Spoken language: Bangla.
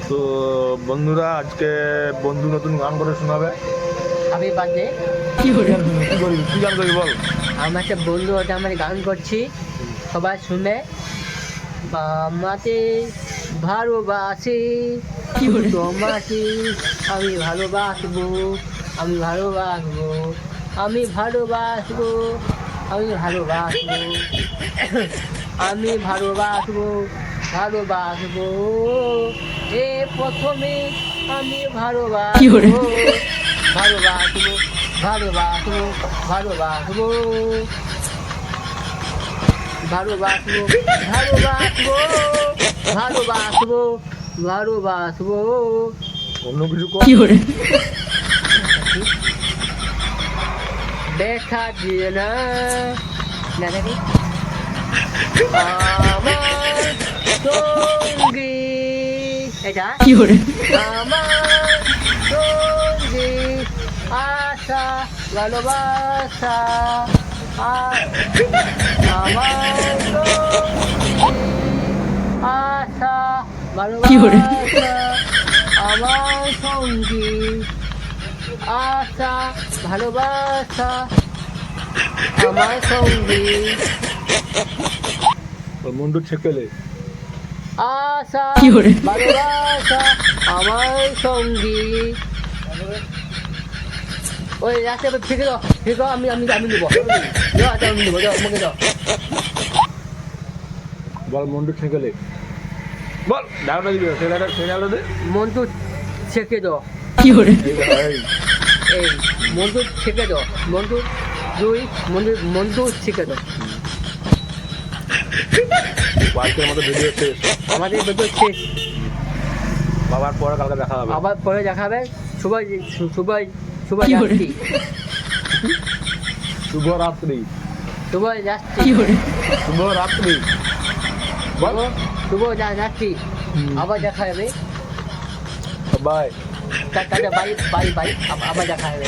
তো বন্ধুরা, আজকে বন্ধু নতুন গান করে শোনাবে। আমি বাদে কি গান করবি বল। আমার একটা বন্ধু ওটা আমার গান করছি, সবাই শুনে। আমাকে ভালোবাসি তোমাকে, আমি ভালোবাসবো, আমি ভালোবাসবো, আমি ভালোবাসবো, আমি ভালোবাসবো, আমি ভালোবাসবো, ভালোবাসবো, এ প্রথমে আমি ভালোবাসবো, ভালোবাসবো, ভালোবাসবো, ভালোবাসবো, ভালোবাসবো, ভালোবাসবো, ভালোবাসবো, ভালোবাসবো। অন্য কিছু দেখা দিয়ে না না দেখি আমার সঙ্গী, এটা আমার সঙ্গী, আশা ভালোবাসা, আমার সঙ্গী, আশা ভালোবাসা, আমার সঙ্গী, আশা ভালোবাসা, আমার সঙ্গী, মুন্ডু ছেকেলে আশা ভালোবাসা, আমার সঙ্গী। ওই রাস্তা ফিরে দাও, ফিরে দাও, আমি আমি আমি নেবো, আমি নেবো, যাও আমাকে দাও। বল মুন্ডু ছেকেলে বল, ডাউটা দিবি, সেটা দে। মন্টু ছেঁকে দাও, এই মন্টু ছেঁকে দাও, মন্টু দুই, মন্টু ছেঁকে দাও। আজকের মতো ভিডিও শেষ। আমাদের ভিডিও শেষ, বাবার পরে কালকে দেখা হবে। আবার পরে দেখাবে। সবাই সবাই সবাই যাচ্ছি, শুভরাত্রি। সবাই যাচ্ছি, শুভরাত্রি বল। শুভ যাচ্ছি, আবার দেখা হবে। বাই। বাই বাই বাই, আবার দেখা হবে।